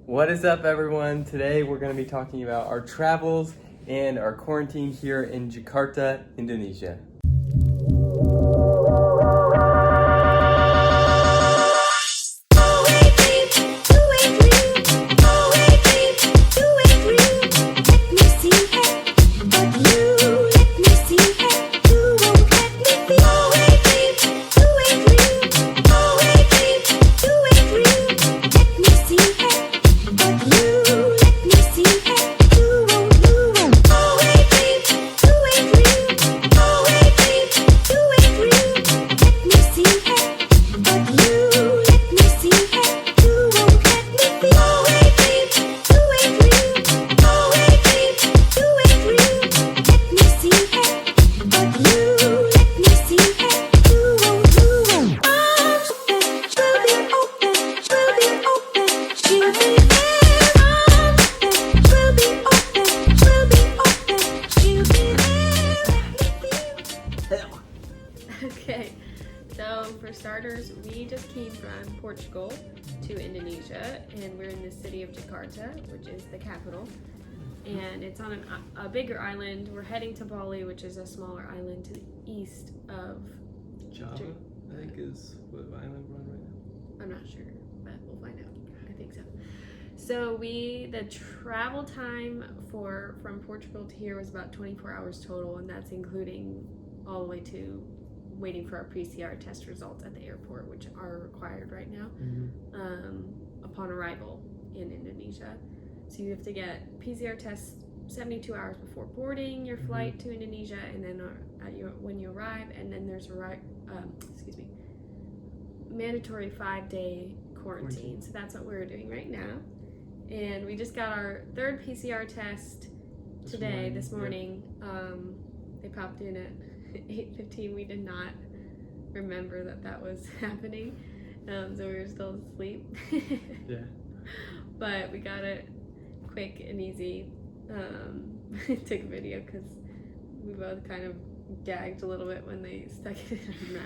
What is up, everyone? Today we're going to be talking about our travels and our quarantine here in Jakarta, Indonesia. Okay, so for starters, we just came from Portugal to Indonesia, and we're in the city of Jakarta, which is the capital, and it's on a bigger island. We're heading to Bali, which is a smaller island to the east of Java, I think, is what island we're on right now. I'm not sure, but we'll find out. I think so. So the travel time from Portugal to here was about 24 hours total, and that's including all the way to waiting for our PCR test results at the airport, which are required right now upon arrival in Indonesia. So you have to get PCR tests 72 hours before boarding your flight to Indonesia, and then when you arrive, and then there's mandatory 5-day quarantine. So that's what we're doing right now. And we just got our third PCR test this morning. They popped in at 8:15. We did not remember that was happening, so we were still asleep. Yeah. But we got it quick and easy. Took a video because we both kind of gagged a little bit when they stuck it in our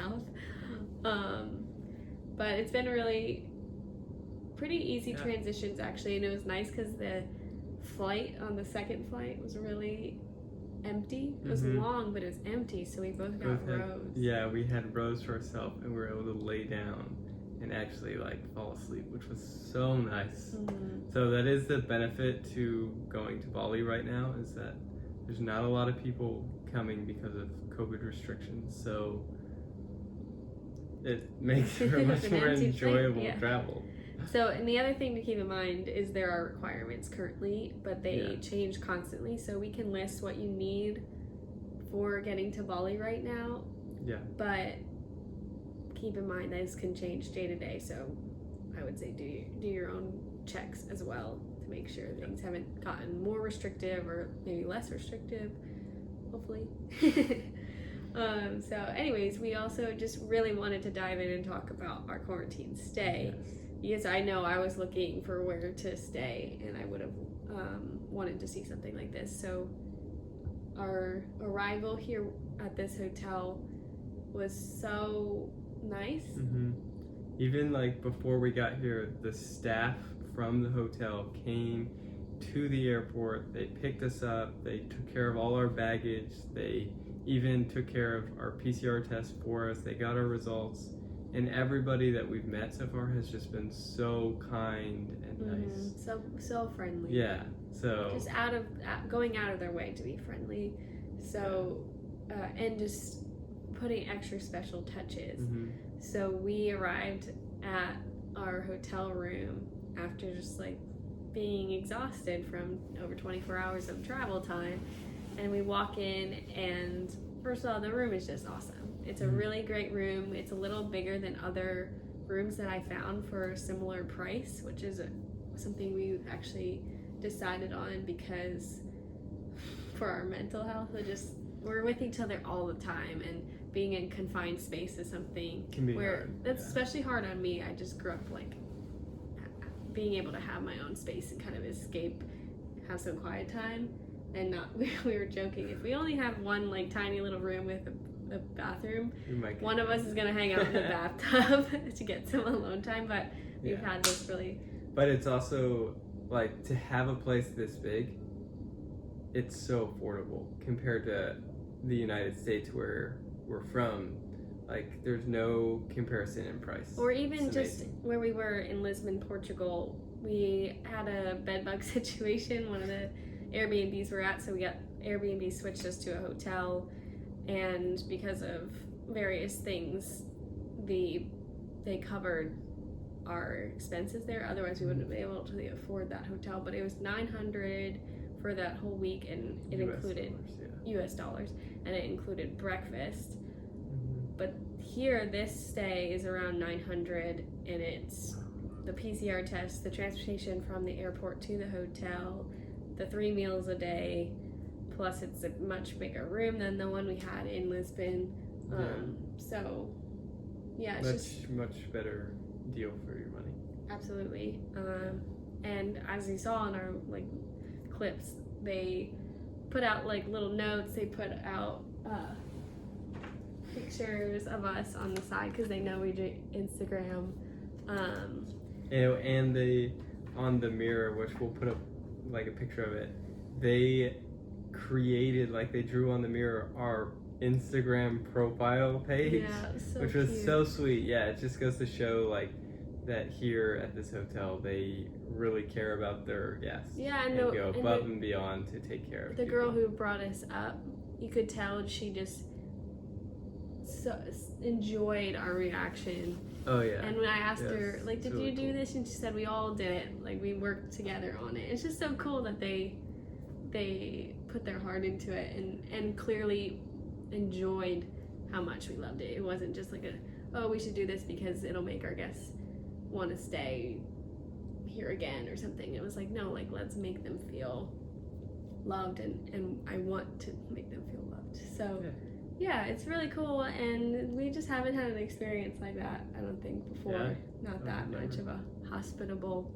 mouth. But it's been really pretty easy transitions, actually, and it was nice because the the second flight was really empty. It was long, but it was empty, so we both got rows. Yeah, we had rows to ourselves, and we were able to lay down and actually fall asleep, which was so nice. So that is the benefit to going to Bali right now, is that there's not a lot of people coming because of COVID restrictions, so it makes it a much more enjoyable travel. So, and the other thing to keep in mind is there are requirements currently, but they change constantly. So we can list what you need for getting to Bali right now. Yeah. But keep in mind those can change day to day. So I would say do your own checks as well to make sure things haven't gotten more restrictive or maybe less restrictive, hopefully. So anyways, we also just really wanted to dive in and talk about our quarantine stay. Yes. Because I know I was looking for where to stay, and I would have wanted to see something like this. So our arrival here at this hotel was so nice. Even before we got here, the staff from the hotel came to the airport. They picked us up. They took care of all our baggage. They even took care of our PCR test for us. They got our results. And everybody that we've met so far has just been so kind and nice. So friendly. Yeah. So just going out of their way to be friendly. So and just putting extra special touches. So we arrived at our hotel room after just being exhausted from over 24 hours of travel time, and we walk in, and first of all, the room is just awesome. It's a really great room. It's a little bigger than other rooms that I found for a similar price, which is something we actually decided on because for our mental health, we're with each other all the time, and being in confined space is something that's especially hard on me. I just grew up being able to have my own space and kind of escape, have some quiet time, and not. We were joking, if we only have one tiny little room with a bathroom, one of us is gonna hang out in the bathtub to get some alone time. But we've had this really. But it's also like to have a place this big, it's so affordable compared to the United States where we're from. Like, there's no comparison in price. Or even just where we were in Lisbon, Portugal, we had a bedbug situation. One of the Airbnbs we're at, so we got Airbnb switched us to a hotel, and because of various things, they covered our expenses there. Otherwise, we wouldn't have been able to afford that hotel. But it was $900 for that whole week, and it included US dollars, and it included breakfast. But here, this stay is around $900, and it's the PCR test, the transportation from the airport to the hotel, the 3 meals a day, plus it's a much bigger room than the one we had in Lisbon. So, yeah, it's much better deal for your money. Absolutely. And as you saw in our clips, they put out little notes. They put out pictures of us on the side because they know we do Instagram. And they, on the mirror, which we'll put up a picture of it, they created, they drew on the mirror our Instagram profile page, which was cute. So sweet. Yeah, it just goes to show that here at this hotel they really care about their guests. Yeah, and go above and beyond to take care of the people. Girl who brought us up, you could tell she just enjoyed our reaction. Oh yeah. And when I asked her, did you do this? And she said we all did it. We worked together on it. It's just so cool that they put their heart into it and clearly enjoyed how much we loved it. It wasn't just we should do this because it'll make our guests want to stay here again or something. It was no, let's make them feel loved, and I want to make them feel loved. So yeah, it's really cool, and we just haven't had an experience like that, I don't think, before. Not that much of a hospitable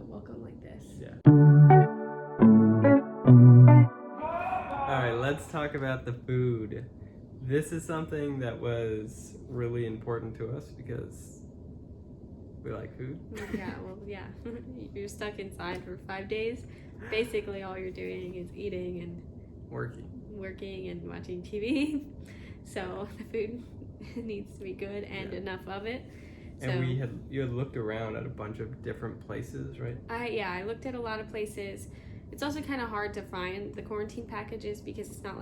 welcome like this. Yeah. Alright, let's talk about the food. This is something that was really important to us because we like food. Yeah. You're stuck inside for 5 days. Basically, all you're doing is eating and working and watching TV. So the food needs to be good and enough of it. And you had looked around at a bunch of different places, right? I looked at a lot of places. It's also kind of hard to find the quarantine packages because it's not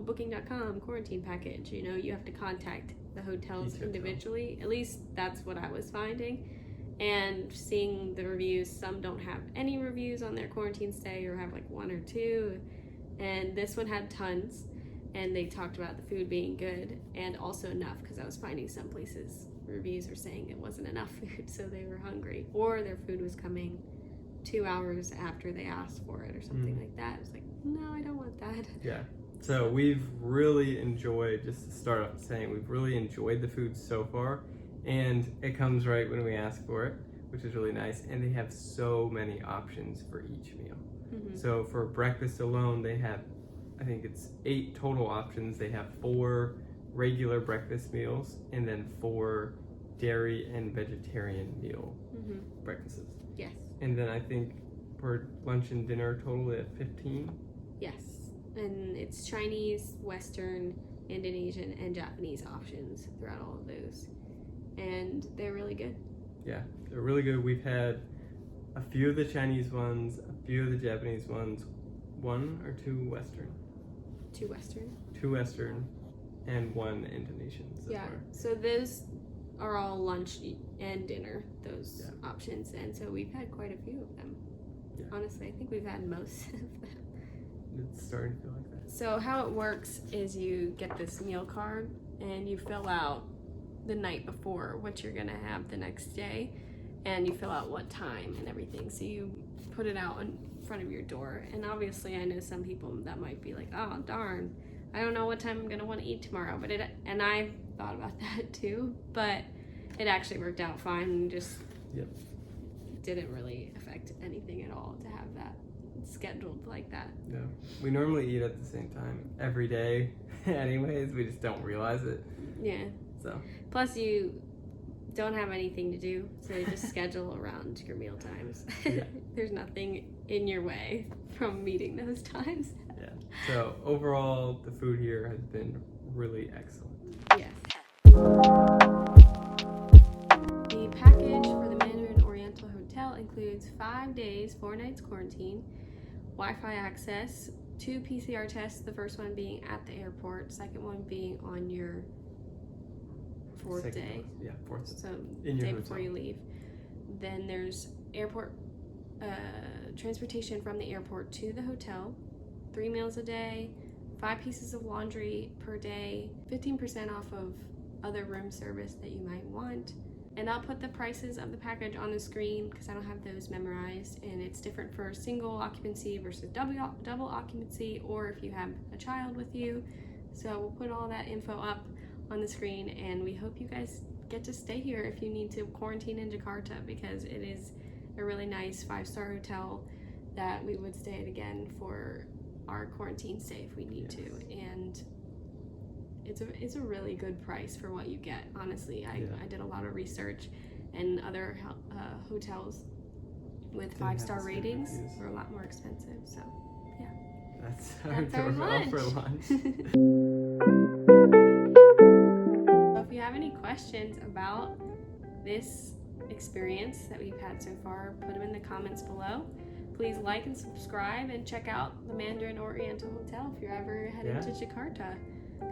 booking.com quarantine package. You have to contact the hotels individually. At least that's what I was finding. And seeing the reviews, some don't have any reviews on their quarantine stay or have 1 or 2. And this one had tons, and they talked about the food being good and also enough, because I was finding some places reviews are saying it wasn't enough food, so they were hungry, or their food was coming 2 hours after they asked for it or something like that. It's no, I don't want that. Yeah. So we've really enjoyed, just to start off saying, we've really enjoyed the food so far, and it comes right when we ask for it, which is really nice, and they have so many options for each meal. So for breakfast alone, they have, I think it's 8 total options. They have 4 regular breakfast meals and then 4 dairy and vegetarian meal breakfasts. Yes. And then I think for lunch and dinner total they have 15. Yes. And it's Chinese, Western, Indonesian, and Japanese options throughout all of those. And they're really good. Yeah, they're really good. We've had a few of the Chinese ones, a few of the Japanese ones, 1 or 2 Western. 2 Western. 2 Western, and 1 Indonesian. So those are all lunch and dinner, those options. And so we've had quite a few of them. Yeah. Honestly, I think we've had most of them. It's starting to feel like that. So how it works is you get this meal card and you fill out the night before what you're gonna have the next day, and you fill out what time and everything. So you put it out in front of your door, and obviously I know some people that might be oh darn, I don't know what time I'm gonna want to eat tomorrow, but and I thought about that too, but it actually worked out fine and just didn't really affect anything at all to have that scheduled like that. Yeah, we normally eat at the same time every day anyways, we just don't realize it. Yeah. So plus you don't have anything to do, so just schedule around your meal times. Yeah. There's nothing in your way from meeting those times. Yeah. So overall, the food here has been really excellent. Yes. The package for the Mandarin Oriental Hotel includes 5 days, 4 nights quarantine, Wi-Fi access, 2 PCR tests, the first one being at the airport, second one being on your fourth day. Yeah, fourth. So in your day hotel. before you leave. Then there's airport transportation from the airport to the hotel, 3 meals a day, 5 pieces of laundry per day, 15% off of other room service that you might want. And I'll put the prices of the package on the screen because I don't have those memorized, and it's different for single occupancy versus double occupancy, or if you have a child with you. So we'll put all that info up on the screen, and we hope you guys get to stay here if you need to quarantine in Jakarta, because it is a really nice 5-star hotel that we would stay at again for our quarantine stay if we need to. And it's a really good price for what you get, honestly. I did a lot of research, and other hotels with 5-star ratings were a lot more expensive. So yeah, That's our lunch. For lunch. So if you have any questions about this experience that we've had so far, put them in the comments below. Please like and subscribe, and check out the Mandarin Oriental Hotel if you're ever headed to Jakarta.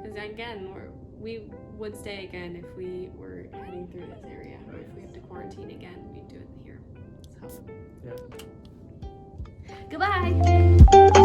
Because again, we would stay again if we were heading through this area. Or if we have to quarantine again, we'd do it here. So, Yeah. goodbye!